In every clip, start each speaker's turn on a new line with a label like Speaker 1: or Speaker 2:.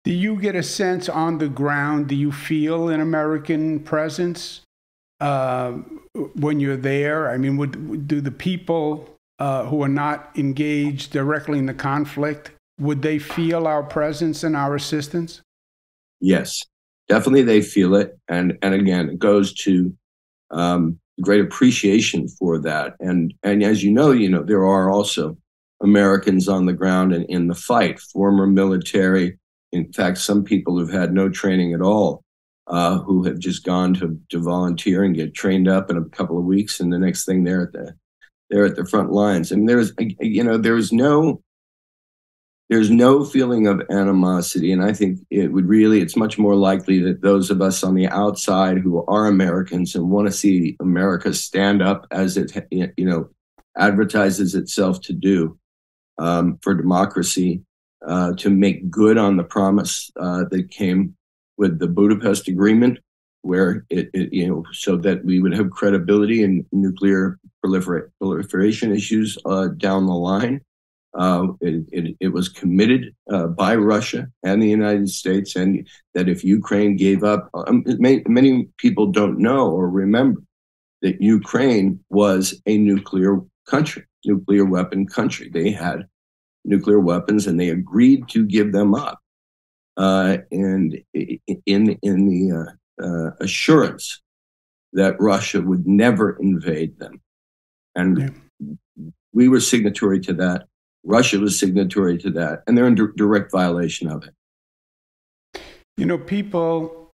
Speaker 1: Do you get a sense on the ground? Do you feel an American presence uh, when you're there? I mean, do the people who are not engaged directly in the conflict, would they feel our presence and our assistance?
Speaker 2: Yes, definitely they feel it. And again, it goes to great appreciation for that. And as you know, there are also Americans on the ground and in the fight, former military. In fact, some people who've had no training at all, who have just gone to volunteer and get trained up in a couple of weeks, and the next thing they're at the front lines. And there's no feeling of animosity. And I think it's much more likely that those of us on the outside who are Americans and want to see America stand up as it, advertises itself to do, for democracy, to make good on the promise that came with the Budapest Agreement, where so that we would have credibility in nuclear proliferation issues down the line. It was committed by Russia and the United States, and that if Ukraine gave up, many people don't know or remember that Ukraine was a nuclear weapon country. They had nuclear weapons, and they agreed to give them up, and in the assurance that Russia would never invade them. And we were signatory to that. Russia was signatory to that, and they're in direct violation of it.
Speaker 1: You know, people,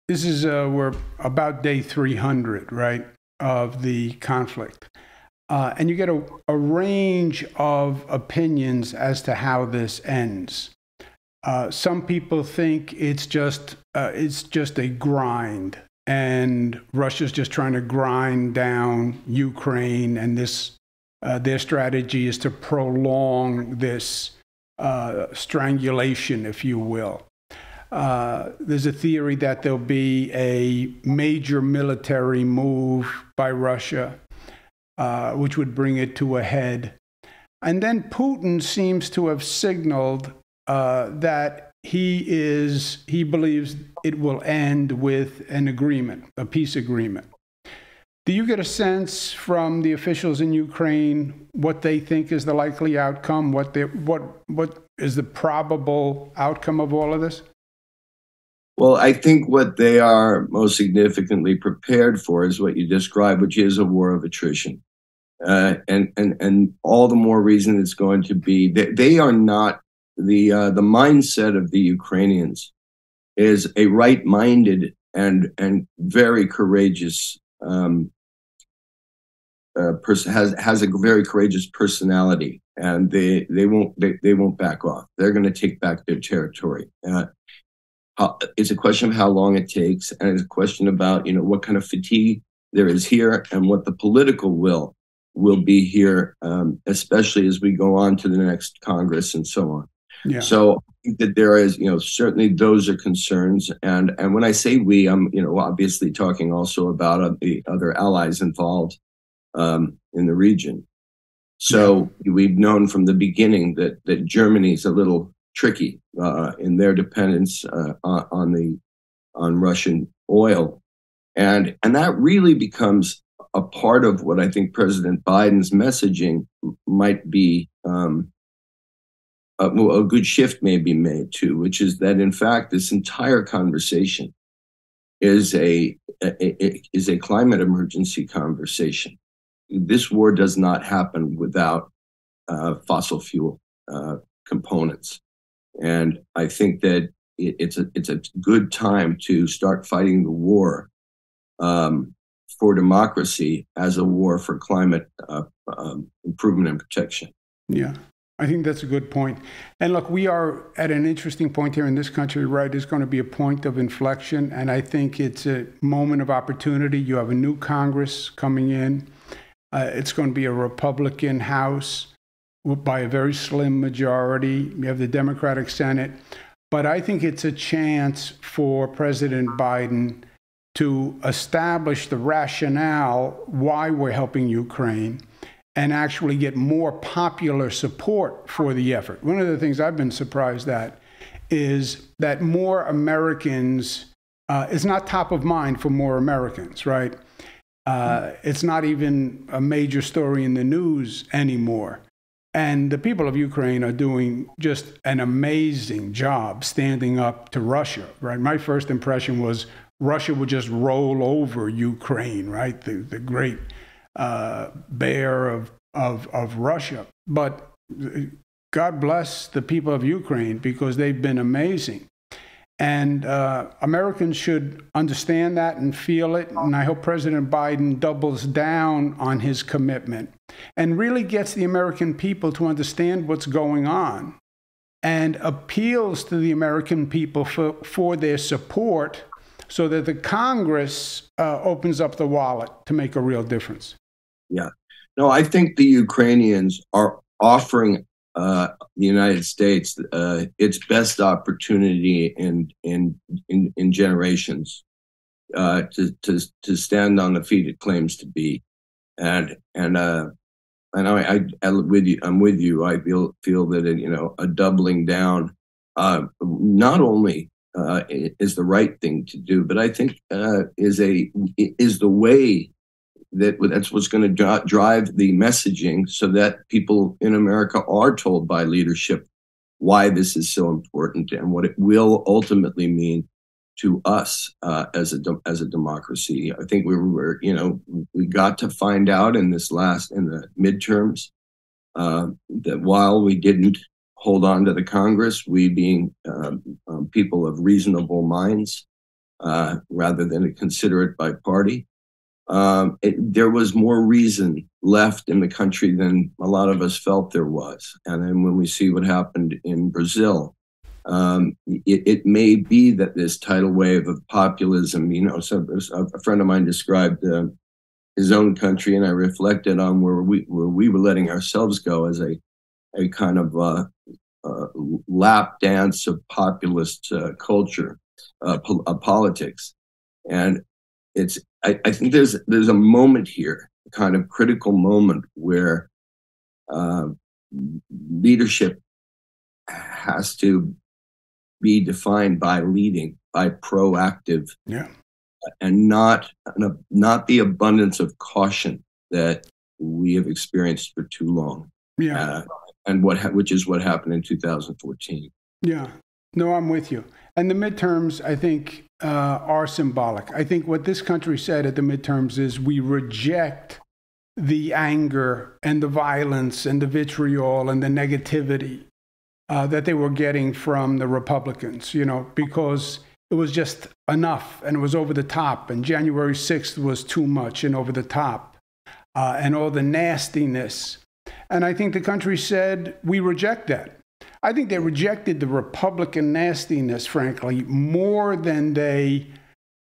Speaker 1: this is, we're about day 300, right, of the conflict. And you get a range of opinions as to how this ends. Some people think it's just a grind, and Russia's just trying to grind down Ukraine, and their strategy is to prolong this strangulation, if you will. There's a theory that there'll be a major military move by Russia, which would bring it to a head. And then Putin seems to have signaled that he believes it will end with an agreement, a peace agreement. Do you get a sense from the officials in Ukraine what they think is the likely outcome? What is the probable outcome of all of this?
Speaker 2: Well, I think what they are most significantly prepared for is what you described, which is a war of attrition. And all the more reason it's going to be. They are not the mindset of the Ukrainians is a right-minded and very courageous person, has a very courageous personality, and they won't back off. They're going to take back their territory. It's a question of how long it takes, and it's a question about what kind of fatigue there is here, and what the political will be here, especially as we go on to the next Congress and so on.
Speaker 1: Yeah.
Speaker 2: So I think that there is, certainly those are concerns, and when I say we, I'm obviously talking also about the other allies involved in the region. So we've known from the beginning that Germany's a little tricky in their dependence on Russian oil, and that really becomes a part of what I think President Biden's messaging might be. A good shift may be made too, which is that in fact this entire conversation is a climate emergency conversation. This war does not happen without fossil fuel components, and I think that it's a good time to start fighting the war for democracy as a war for climate improvement and protection.
Speaker 1: Yeah, I think that's a good point. And look, we are at an interesting point here in this country, right? It's going to be a point of inflection, and I think it's a moment of opportunity. You have a new Congress coming in. It's going to be a Republican House by a very slim majority. You have the Democratic Senate. But I think it's a chance for President Biden to establish the rationale why we're helping Ukraine and actually get more popular support for the effort. One of the things I've been surprised at is that more Americans, it's not top of mind for more Americans, right? It's not even a major story in the news anymore. And the people of Ukraine are doing just an amazing job standing up to Russia, right? My first impression was Russia would just roll over Ukraine, right? The great bear of Russia. But God bless the people of Ukraine because they've been amazing. And Americans should understand that and feel it. And I hope President Biden doubles down on his commitment and really gets the American people to understand what's going on and appeals to the American people for their support so that the Congress opens up the wallet to make a real difference.
Speaker 2: Yeah. No, I think the Ukrainians are offering the United States its best opportunity in generations to stand on the feet it claims to be, and I'm with you. I feel that a doubling down not only is the right thing to do, but I think is the way that's what's going to drive the messaging so that people in America are told by leadership why this is so important and what it will ultimately mean to us as a democracy. I think we got to find out in the midterms that while we didn't hold on to the Congress, we being people of reasonable minds rather than a considerate by party, there was more reason left in the country than a lot of us felt there was. And then when we see what happened in Brazil, it may be that this tidal wave of populism, so a friend of mine described his own country, and I reflected on where we were letting ourselves go as a kind of lap dance of populist culture, politics. And I think there's a moment here, a kind of critical moment where leadership has to be defined by leading, by proactive, and not the abundance of caution that we have experienced for too long. Which is what happened in 2014.
Speaker 1: Yeah, no, I'm with you. And the midterms, I think, are symbolic. I think what this country said at the midterms is we reject the anger and the violence and the vitriol and the negativity that they were getting from the Republicans, because it was just enough and it was over the top. And January 6th was too much and over the top and all the nastiness. And I think the country said, we reject that. I think they rejected the Republican nastiness, frankly, more than they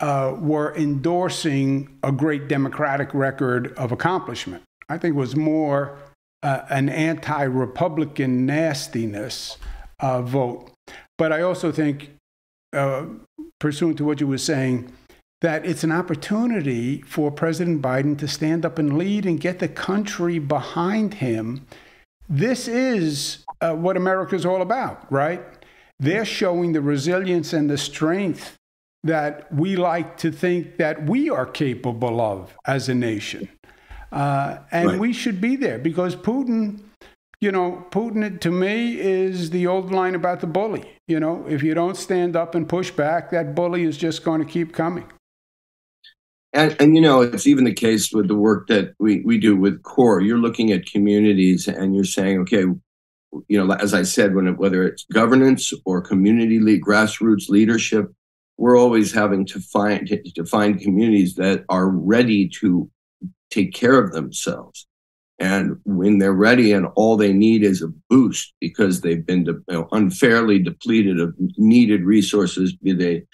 Speaker 1: were endorsing a great Democratic record of accomplishment. I think it was more an anti-Republican nastiness vote. But I also think, pursuant to what you were saying, that it's an opportunity for President Biden to stand up and lead and get the country behind him. This is what America's all about, right? They're showing the resilience and the strength that we like to think that we are capable of as a nation. And we should be there because Putin, Putin to me is the old line about the bully. If you don't stand up and push back, that bully is just going to keep coming.
Speaker 2: And it's even the case with the work that we do with CORE. You're looking at communities and you're saying, okay, as I said, whether it's governance or community grassroots leadership, we're always having to find communities that are ready to take care of themselves. And when they're ready and all they need is a boost because they've been unfairly depleted of needed resources, be it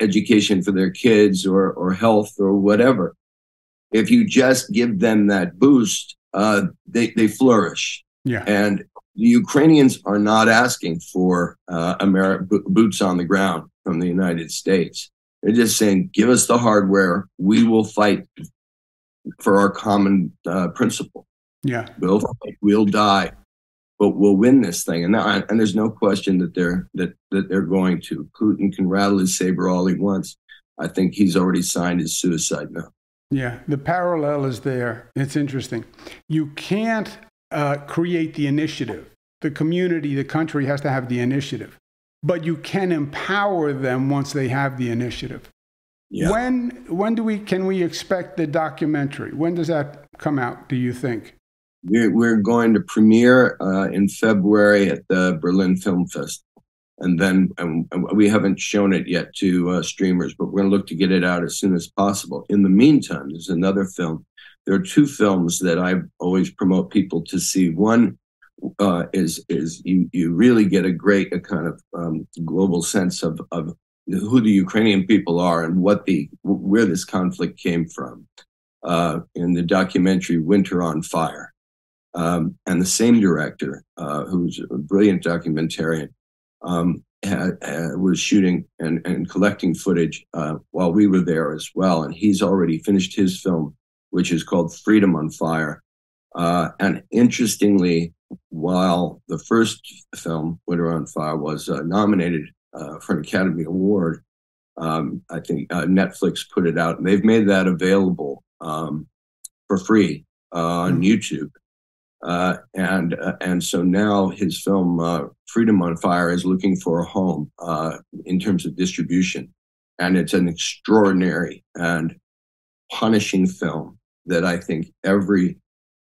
Speaker 2: education for their kids or health or whatever. If you just give them that boost, they flourish.
Speaker 1: Yeah.
Speaker 2: And the Ukrainians are not asking for boots on the ground from the United States. They're just saying, give us the hardware. We will fight for our common principle.
Speaker 1: Yeah.
Speaker 2: We'll fight, we'll die. but we'll win this thing. And there's no question that they're going to. Putin can rattle his saber all he wants. I think he's already signed his suicide note.
Speaker 1: Yeah, the parallel is there. It's interesting. You can't create the initiative. The community, the country has to have the initiative, but you can empower them once they have the initiative. Yeah. When can we expect the documentary? When does that come out, do you think?
Speaker 2: We're going to premiere in February at the Berlin Film Festival. And then we haven't shown it yet to streamers, but we're going to look to get it out as soon as possible. In the meantime, there's another film. There are two films that I always promote people to see. One is you really get a kind of global sense of who the Ukrainian people are and where this conflict came from in the documentary Winter on Fire. And the same director, who's a brilliant documentarian, was shooting and collecting footage while we were there as well. And he's already finished his film, which is called Freedom on Fire. And interestingly, while the first film, Winter on Fire, was nominated for an Academy Award, I think Netflix put it out, and they've made that available for free on YouTube. And so now his film Freedom on Fire is looking for a home in terms of distribution, and it's an extraordinary and punishing film that I think every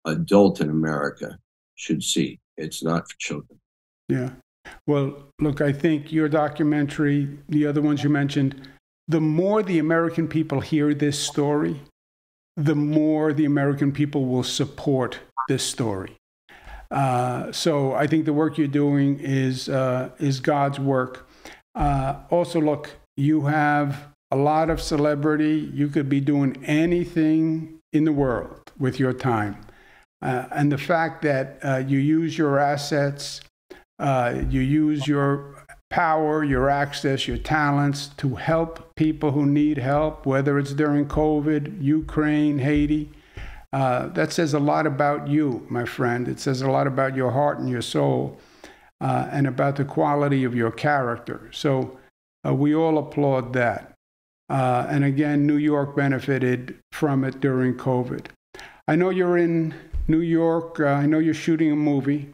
Speaker 2: adult in America should see. It's not for children.
Speaker 1: Yeah. Well, look, I think your documentary, the other ones you mentioned, the more the American people hear this story, the more the American people will support this story. So I think the work you're doing is God's work. Also, look, you have a lot of celebrity. You could be doing anything in the world with your time. And the fact that you use your assets, you use your power, your access, your talents to help people who need help, whether it's during COVID, Ukraine, Haiti. That says a lot about you, my friend. It says a lot about your heart and your soul, and about the quality of your character. So we all applaud that. And again, New York benefited from it during COVID. I know you're in New York. I know you're shooting a movie.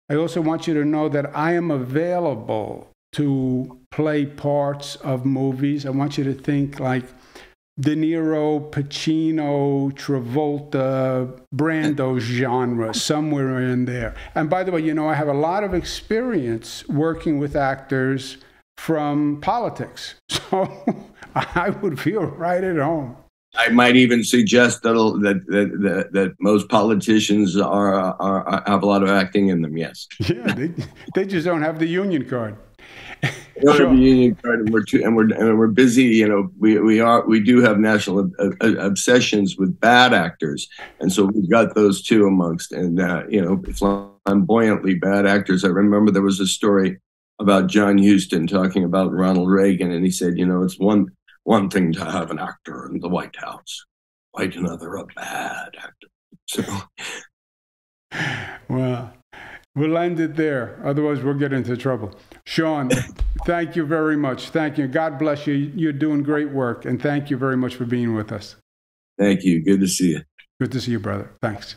Speaker 1: I also want you to know that I am available to play parts of movies. I want you to think like De Niro, Pacino, Travolta, Brando genre, somewhere in there. And by the way, I have a lot of experience working with actors from politics. So I would feel right at home.
Speaker 2: I might even suggest that most politicians have a lot of acting in them. Yes.
Speaker 1: Yeah, they just don't have the union card.
Speaker 2: We don't have the union card, and we're busy. We do have national obsessions with bad actors, and so we've got those two amongst, and flamboyantly bad actors. I remember there was a story about John Huston talking about Ronald Reagan, and he said, it's one thing to have an actor in the White House, quite another a bad actor. So,
Speaker 1: well, we'll end it there. Otherwise, we'll get into trouble. Sean, thank you very much. Thank you. God bless you. You're doing great work, and thank you very much for being with us.
Speaker 2: Thank you. Good to see you.
Speaker 1: Good to see you, brother. Thanks.